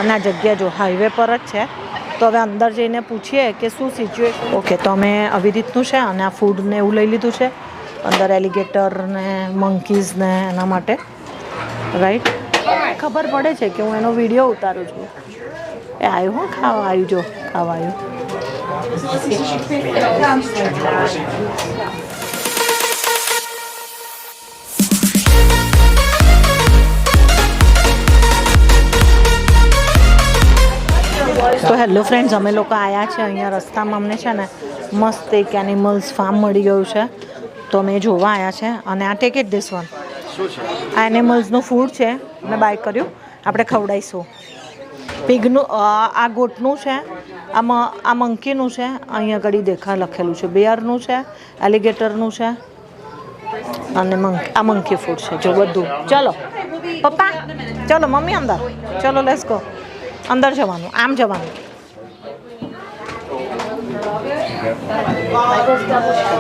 અને આ જગ્યા જો હાઈવે પર જ છે. તો હવે અંદર જઈને પૂછીએ કે શું સિચ્યુએશન. ઓકે, તો અમે આવી રીતનું છે અને આ ફૂડ ને એવું લઈ લીધું છે. અંદર એલિગેટર ને મંકીઝ ને એના માટે, રાઈટ. ખબર પડે છે કે હું એનો વિડીયો ઉતારું છું. એ આવ્યું હું ખાવા આવ્યું, જો ખાવા આવ્યું. તો હેલો ફ્રેન્ડ્સ, અમે લોકો આવ્યા છે અહીંયા રસ્તામાં. અમને છે ને મસ્ત એક એનિમલ્સ ફાર્મ મળી ગયું છે, તો અમે જોવા આવ્યા છે. અને આ ટેક ઇટ ધીસ વન, આ એનિમલ્સનું ફૂડ છે. મેં બાય કર્યું, આપણે ખવડાવીશું. પિગનું, આ ગોટનું છે, આ મંકીનું છે. અહીંયા આગળ લખેલું છે. બિયરનું છે, એલિગેટરનું છે અને આ મંકી ફૂડ છે. જો બધું. ચલો પપ્પા, ચલો મમ્મી અંદર, ચલો લેટ્સ ગો. અંદર જવાનું, આમ જવાનું.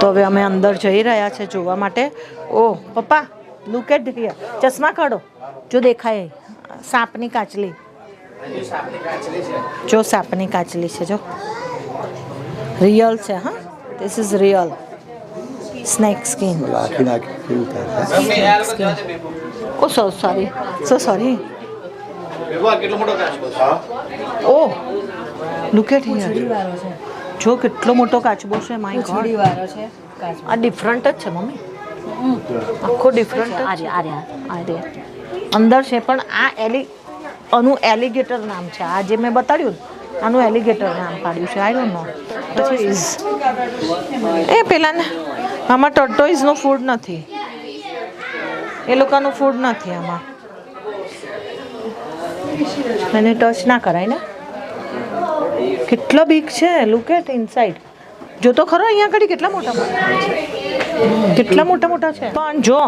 તો હવે અમે અંદર જઈ રહ્યા છે જોવા માટે. ઓ પપ્પા, લુક એટ હિયર. ચશ્મા કાઢો, જો દેખાય સાપની કાચલી. જો સાપની કાચલી છે, જો રિયલ છે. હા, this is real snake skin. Oh so sorry, so sorry. Oh, look at here. જો કેટલો મોટો કાચબો છે. માય ગોડ, આ ડિફરન્ટ જ છે મમ્મી. આખો ડિફરન્ટ અંદર છે. પણ આનું એલિગેટર નામ છે. આ જે મેં બતાડ્યું ને, આનું એલિગેટર નામ પાડ્યું છે. I don't know. એ પેલા ને આમાં ટર્ટોઇઝનું ફૂડ નથી, એ લોકોનું ફૂડ નથી આમાં. એને ટચ ના કરાય ને. કેટલા બિગ છે, લુક એટ ઇનસાઇડ. જો તો ખરો અહીંયા આગળ કેટલા મોટા મોટા છે. પણ જો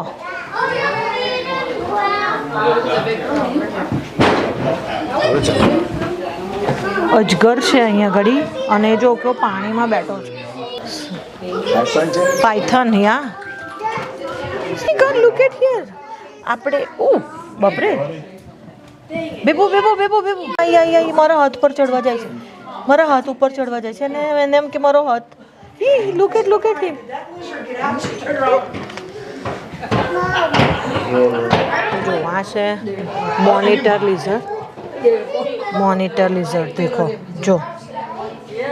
અજગર છે અહીંયા આગળ. અને જો કેવો પાણીમાં બેઠો છે. Python. Yeah look at here. આપણે ઓ બાપરે, બેબો બેબો બેબો બેબો. આઈ મારા હાથ પર ચડવા જાય છે. મારા હાથ ઉપર ચડવા જાય છે અને એને એમ કે મારો હાથ. Look at him. જો આ છે મોનિટર લિઝર્ડ. મોનિટર લિઝર્ડ દેખો, જો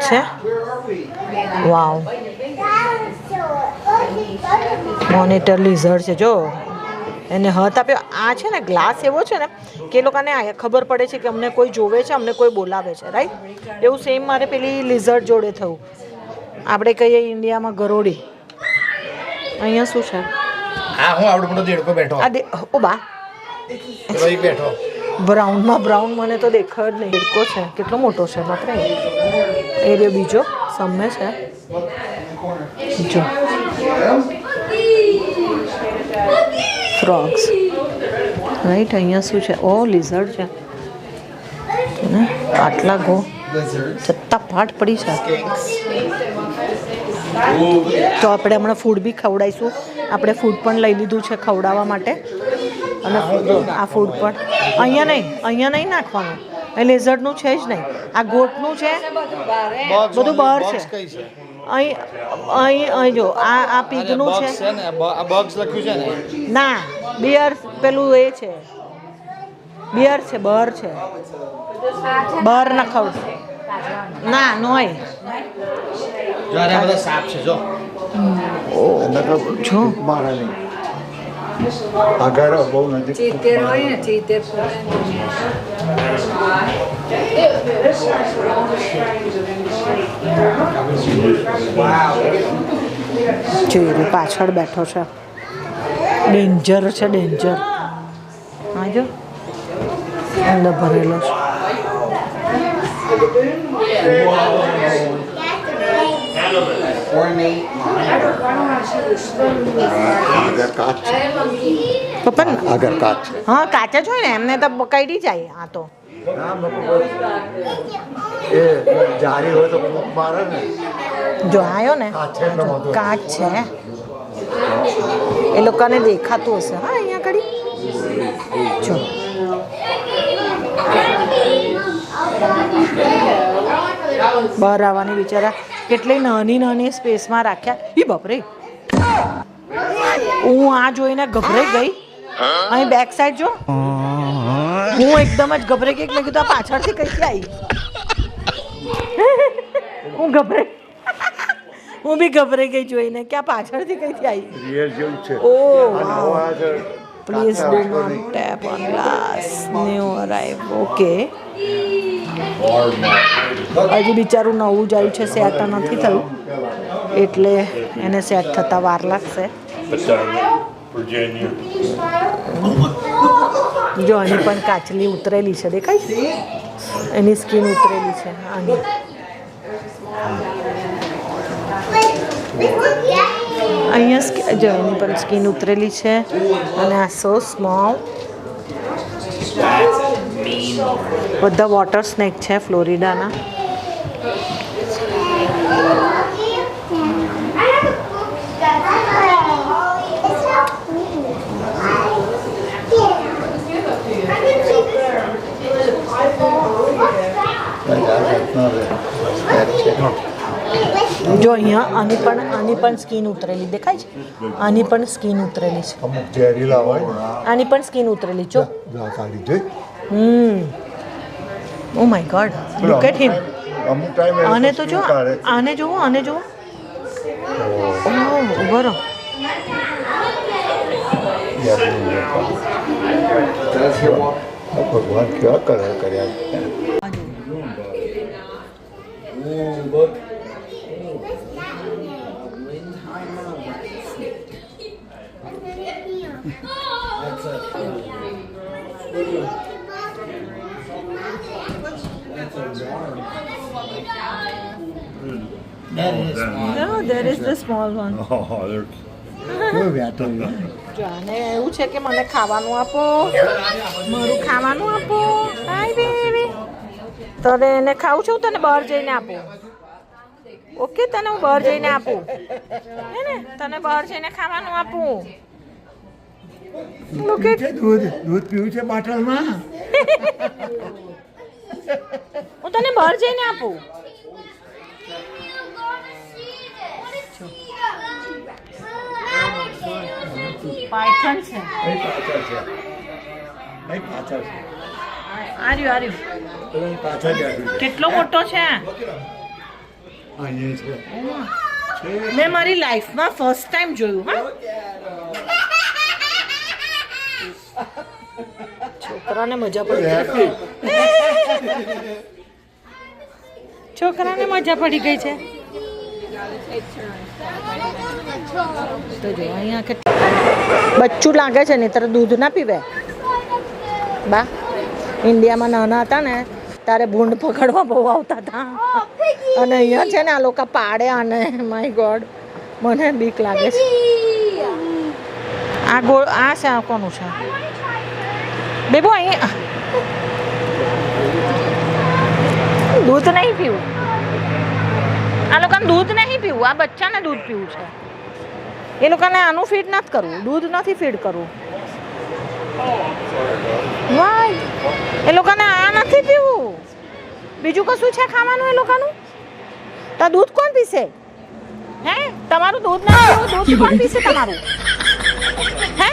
છે. વાવ, મોનિટર લિઝર્ડ છે. જો એને હાથ આપ્યો. આ છે ને ગ્લાસ એવો છે ને કે એ લોકોને ખબર પડે છે કે અમને કોઈ જોવે છે, અમને કોઈ બોલાવે છે, રાઈટ. એવું સેમ મારે પેલી લિઝર્ડ જોડે થયું. આપણે કહીએ ઇન્ડિયામાં ગરોડી. અહીંયા શું છે? ઓ બા, બ્રાઉન મને તો દેખાય જ નહીં. દેડકો છે. કેટલો મોટો છે બાપરે. એ રહ્યો બીજો સામે છે. જો ફ્રોગ્સ, રાઈટ. અહીંયા શું છે? ઓ લિઝર્ડ છે ને. આટલા ગો જત્તા પાટ પડી છે. તો આપણે હમણાં ફૂડ બી ખવડાવીશું. આપણે ફૂડ પણ લઈ લીધું છે ખવડાવવા માટે. અને આ ફૂડ પણ અહીંયા નહીં નાખવાનું. એ લેઝર્ડનું છે જ નહીં. આ ગોટનું છે, બધું બહાર છે. અહીં જો આ પીગનું છે. ના, બિયર પેલું એ છે. બિયર છે, બહાર છે. બહાર ના ખાવ ના નોય. જો આગળ બહુ નજીક ચીતેર હોય ને, ચીતેર જોઈ પાછળ બેઠો છે. ડેન્જર છે, ડેન્જર. હા જો અંદર ભરેલો છે. હા કાચ જ હોય ને, એમને તો કઈડી જાય. હા તો જારી હોય તો મારે ને. જો આવ્યો ને, કાચ છે. એ લોકોને દેખાતું હશે. હા અહીંયા આગળ જો બહાર આવવાની બિચારા કેટલી નાની નાની સ્પેસમાં રાખ્યા. ઈ બાપરે, હું આ જોઈને ગભરાઈ ગઈ. અહીં બેક સાઈડ જો, હું એકદમ જ ગભરાઈ ગઈ. મેં કીધું આ પાછળથી કઈથી આવી. હું ગભરાઈ, હું બી ગભરાઈ ગઈ જોઈને કે આ પાછળથી કઈથી આવી. રિયલ જેવું છે. ઓ નવો આ છે. Please do not tap on glass. New arrive. Okay, હજી બિચારું નવું જ આવ્યું છે, સેટ નથી થયું એટલે એને સેટ થતાં વાર લાગશે. જો આની પણ કાચલી ઉતરેલી છે, દેખાય છે? એની સ્કીન ઉતરેલી છે આની. અહીંયા જો એની પણ સ્કીન ઉતરેલી છે અને આ સો સ્મોલ. બધા વોટર સ્નેક છે ફ્લોરિડાના. જો અહીંયા આની પણ સ્કીન ઉતરેલી દેખાય છે. આની પણ સ્કીન ઉતરેલી છે. અમુક ઝેરીલા હોય. આની પણ સ્કીન ઉતરેલી જો. કાઢી દે. Oh my God, look at him. અમુક ટાઈમ આને તો જો, આને જુઓ, આને જુઓ. ઉભો રહો. ભગવાન કેવા કલર કર્યા. No, there is the small one. જાને એવું છે કે મને ખાવાનું આપો, મારું ખાવાનું આપો. હાય બેબી, તને એને ખાવું છું, તને બહાર જઈને આપું. ઓકે, તને હું બહાર જઈને આપું, હે ને? તને બહાર જઈને ખાવાનું આપું. દૂધ પીવું છે બોટલમાં. હું તને બહાર જઈને આપું. પાયથન છે. આર્યું કેટલો મોટો છે. મેં મારી લાઈફમાં ફર્સ્ટ ટાઈમ જોયું. હા, છોકરાને મજા પડી. છોકરાને મજા પડી ગઈ છે. તો જો અહીંયા બચ્ચું લાગે છે ને, તારે દૂધ ના પીવે બા. ઇન્ડિયામાં નાના હતા ને ત્યારે ભૂંડ પકડવા બહુ આવતા હતા, અને અહીંયા છે ને આ લોકો પાડે. અને માય ગોડ, મને બીક લાગે છે. આ ગોળ આ છે, આ કોનું છે બેબો? અહીંયા દૂધ નહીં પીવું. આ લોકોને દૂધ નહીં પીવું, આ બચ્ચાને દૂધ પીવું છે. એ લોકોને આનું ફીડ નથી કરવું, દૂધ નથી ફીડ કરવું. વાય, એ લોકોને આ નથી પીવું. બીજું કશું છે ખાવાનું એ લોકોનું? તો દૂધ કોણ પીશે? હે, તમારું દૂધ ના પીવું, દૂધ કોણ પીશે તમારું? હે,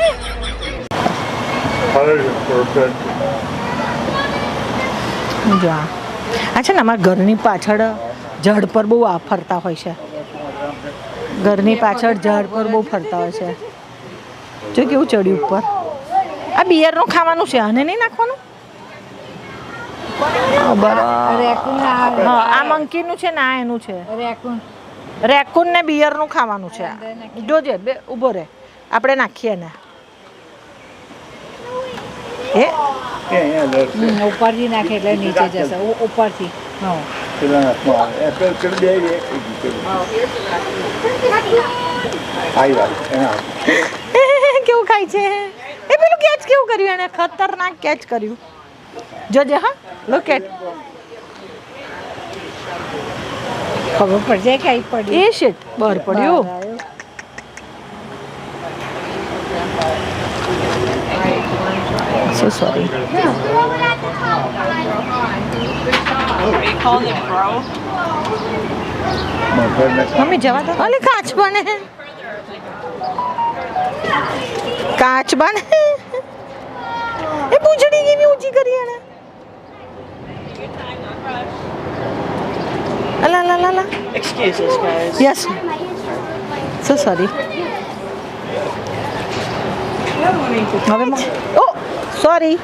જો આ છે ને અમારા ઘરની પાછળ ઝાડ પર બહુ આ ફરતા હોય છે. ઘરની પાછળ ઝાડ પર બહુ ફરતા હોય છે. જો કેવું ચડ્યું ઉપર. આ બિયરનું ખાવાનું છે, આને નહીં નાખવાનું. હા, આ મંકીનું છે ને આ એનું છે. રેકૂન ને બિયરનું ખાવાનું છે. જોજે, બે ઊભો રહે, આપણે નાખીએ ને. એ ઉપરથી નાખે એટલે નીચે જશે. ઉપરથી કેવું ખાય છે એ? પેલું કેચ કેવું કર્યું એને? ખતરનાક કેચ કર્યું. જોજે. હા, લુક એટ. ખબર પડી જાય કે આવી પડી. એ શિટ, બહાર પડ્યું. So sorry. calling it bro? Mummy જવા દો. અલે કાચ બને. કાચ બને. એ પૂંછડી કેવી ઊંચી કરી એને. અલા લા લા લા. Excuse us, guys. યસ. સો સોરી. હવે ઓ sorry.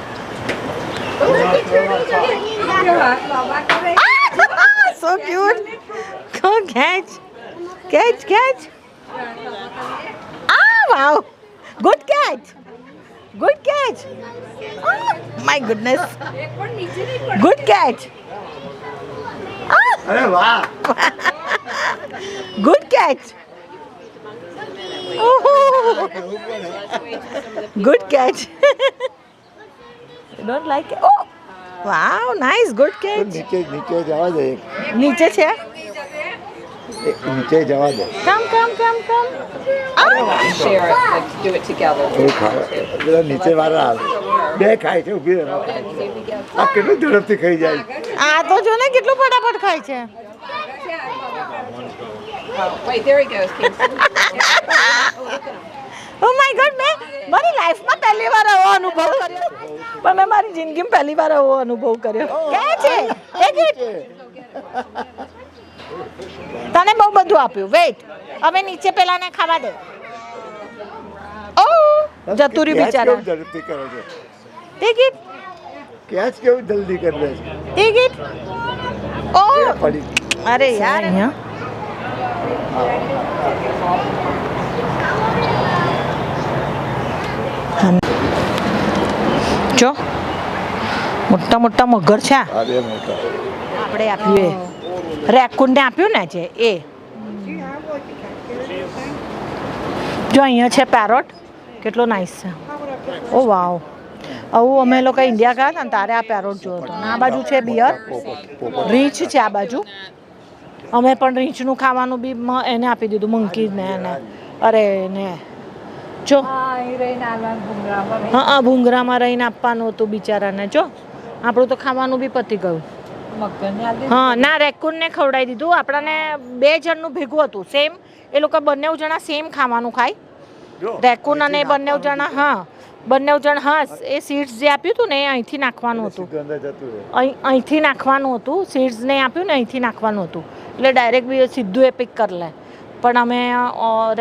So cute. Go catch. Catch. Ah, wow. Good catch. Oh, my goodness. Good catch. અરે વાહ Good catch. Oh, good catch. You don't like it? Oh, wow, nice. Good catch. નીચે જવા દે નીચે છે. નીચે જવા દે Come. Share it, like do it together. થોડું ખાવા પેલા નીચે વાળા આવે બે ખાય છે ઊભી રહો આ કેટલું ઝડપથી ખાઈ જાય આ તો જો ને કેટલું ફટાફટ ખાય છે. Oh, wait, there he goes, Kingston. O my God મેં મારી લાઈફમાં પહેલી વાર આવો અનુભવ કર્યો પણ મેં મારી જિંદગીમાં પહેલી વાર આવો અનુભવ કર્યો. ક્યાં છે તને બહુ બધું આપ્યું. વેઇટ હવે નીચે પેલાને ખાવા દે. ઓ જતું રહ્યું બિચારા. કેવું ઝડપથી કરે છે ટિકિટ કેચ કેવું જલ્દી કરી દે છે ટિકિટ. ઓ પડી અરે યાર અહીંયા જો મોટા મોટા મગર છે. અરે મોટા આપણે આપ્યું એ રેકુનને આપ્યું ને છે એ. જો અહીંયા છે પેરોટ કેટલો નાઇસ છે. ઓ વાવ આવું અમે લોકો ઇન્ડિયા ગયા હતા ને તારે આ પેરોટ જોયો હતો. આ બાજુ છે બિયર રીંછ છે આ બાજુ. અમે પણ રીંછનું ખાવાનું બી એને આપી દીધું મંકીને એને. અરે ને જો હા ભૂંગરામાં રહીને આપવાનું હતું બિચારાને. જો આપણું તો ખાવાનું બી પતી ગયું. હા ના રેકુનને ખવડાવી દીધું. આપણાને 2 જણનું ભેગું હતું સેમ. એ લોકો બંને જણા સેમ ખાવાનું ખાય રેકુન અને બંને જણા. હા બંને જણ હા એ સીડ્સ જે આપ્યું હતું ને એ અહીંથી નાખવાનું હતું. અહીંથી નાખવાનું હતું. સીડ્સ ને આપ્યું ને અહીંથી નાખવાનું હતું એટલે ડાયરેક્ટ બી સીધું એ પિક કરી લે. પણ અમે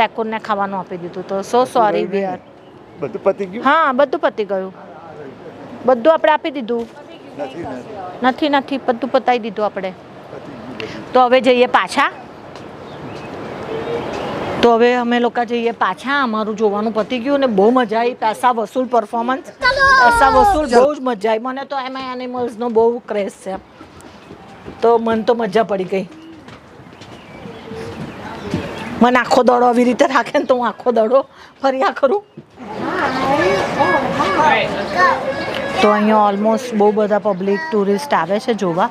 રેકુનને ખાવાનું આપી દીધું. તો સો સોરી વિયર. બધું પતી ગયું હા બધું પતી ગયું. બધું આપણે આપી દીધું. નથી બધું પતાવી દીધું આપણે. તો હવે જઈએ પાછા. તો હવે અમે લોકો જઈએ પાછા. અમારું જોવાનું પતી ગયું ને બહુ મજા આવી. પૈસા વસૂલ પરફોર્મન્સ. પૈસા વસૂલ બહુ જ મજા આવી. મને તો એમાં એનિમલ્સનો બહુ ક્રેઝ છે તો મને તો મજા પડી ગઈ. મને આખો દડો આવી રીતે રાખે ને તો હું આખો દડો ફર્યા કરું. તો અહીંયા ઓલમોસ્ટ બહુ બધા પબ્લિક ટુરિસ્ટ આવે છે જોવા.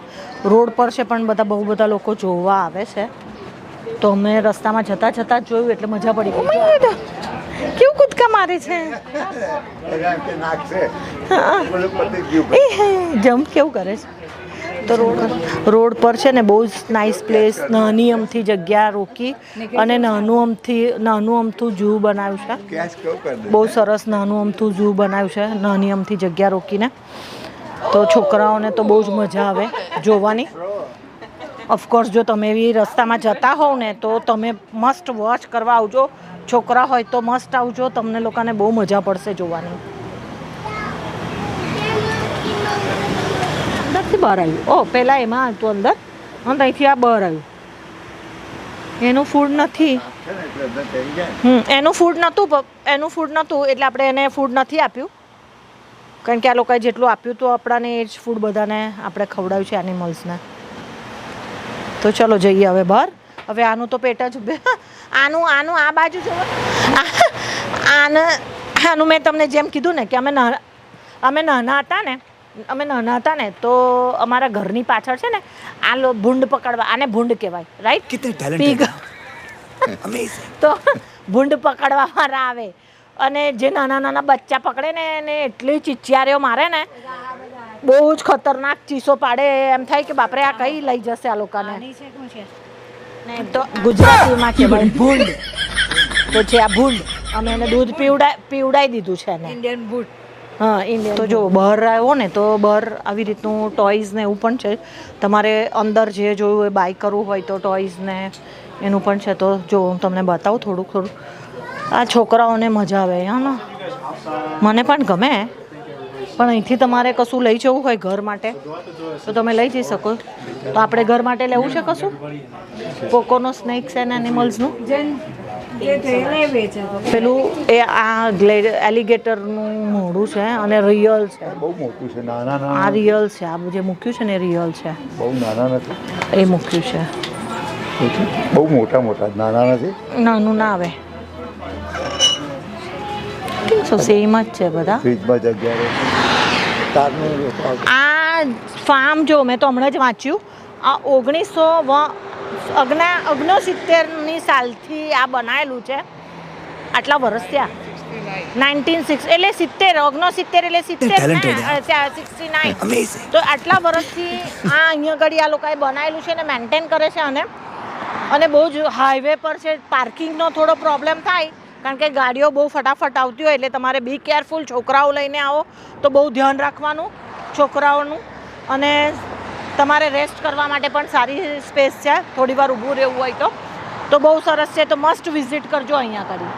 રોડ પર છે પણ બહુ બધા લોકો જોવા આવે છે. તો અમે રસ્તામાં જતા જોયું એટલે મજા પડી ગઈ. કેવું કૂદકા મારે છે. જમ્પ કેવું કરે છે. તો રોડ પર છે ને બહુ જ નાઇસ પ્લેસ. નાની અમથી જગ્યા રોકી અને નાનું અમથું ઝૂ બનાવ્યું છે. બહુ સરસ નાનું અમથું ઝૂ બનાવ્યું છે નાની અમથી જગ્યા રોકીને. તો છોકરાઓને તો બહુ જ મજા આવે જોવાની. ઓફકોર્સ જો તમે એવી રસ્તામાં જતા હોવ ને તો તમે મસ્ટ વોચ કરવા આવજો. છોકરા હોય તો મસ્ટ આવજો. તમને લોકોને બહુ મજા પડશે જોવાની. અંદરથી બહાર આવ્યું. ઓ પહેલાં એમાં હતું અંદર અને અહીંથી આ બહાર આવ્યું. એનું ફૂડ નથી. એનું ફૂડ નહોતું એટલે આપણે એને ફૂડ નથી આપ્યું. કારણ કે આ લોકોએ જેટલું આપ્યું તો આપણાને એ જ ફૂડ બધાને આપણે ખવડાવ્યું છે એનિમલ્સને. તો ચલો જઈએ હવે બહાર. હવે આનું તો પેટ જ આનું આ બાજુ જો આનું મેં તમને જેમ કીધું ને કે અમે નાના હતા ને તો અમારા ઘરની પાછળ છે ને આ ભૂંડ પકડવા. આને ભૂંડ કહેવાય રાઈટ. તો ભૂંડ પકડવા વાળા આવે અને જે નાના બચ્ચા પકડે ને એને એટલી ચિચિયારીઓ મારે ને બહુ જ ખતરનાક ચીસો પાડે, એમ થાય કે બાપરે આ કઈ લઈ જશે આ લોકોને. આની છે શું છે? નહીં તો ગુજરાતીમાં કહેવાય ભૂંડ. તો છે આ ભૂંડ. અમે એને દૂધ પીવડાવી દીધું છે એને. Indian boot. હા ઇન્ડિયન. તો જો બહાર આવ્યો ને તો બહાર આવી રીતનું ટોયઝ ને એવું પણ છે. તમારે અંદર જે જોયું હોય બાય કરવું હોય તો ટોયઝ ને એનું પણ છે. તો જો હું તમને બતાવું થોડુંક. આ છોકરાઓને મજા આવે હા ને, મને પણ ગમે. પણ અહીંથી તમારે કશું લઈ જવું હોય ઘર માટે તો તમે લઈ જઈ શકો. તો આપણે ઘર માટે લેવું છે કશું? પોકોનો સ્નેક્સ એન્ડ એનિમલ્સનું પેલું એ આ એલિગેટરનું મોઢું છે અને રિયલ છે. બહુ મોટું છે, નાના આ નાના રિયલ છે. આ જે મૂક્યું છે ને એ રિયલ છે. બહુ નાના નથી, એ મૂક્યું છે. બહુ મોટા મોટા, નાના નથી. નાનું ના આવે. સો સેમ જ છે બધા. ફ્રીજમાં જગ્યા રહે. તારનું આ ફાર્મ જો મેં તો હમણાં જ વાંચ્યું, આ 1969ની સાલથી આ બનાવેલું છે. આટલા વર્ષ થયા. 1960 એટલે 70 એટલે 69. તો આટલા વર્ષથી આ અહીંયા આગળ આ લોકોએ બનાવેલું છે ને મેન્ટેન કરે છે. અને બહુ જ હાઈવે પર છે. પાર્કિંગનો થોડો પ્રોબ્લેમ થાય કારણ કે ગાડીઓ બહુ ફટાફટ આવતી હોય એટલે તમારે બી કેરફુલ. છોકરાઓ લઈને આવો તો બહુ ધ્યાન રાખવાનું છોકરાઓનું. અને તમારે રેસ્ટ કરવા માટે પણ સારી સ્પેસ છે. થોડી વાર ઊભું રહેવું હોય તો બહુ સરસ છે. તો મસ્ટ વિઝિટ કરજો અહીંયા કરી.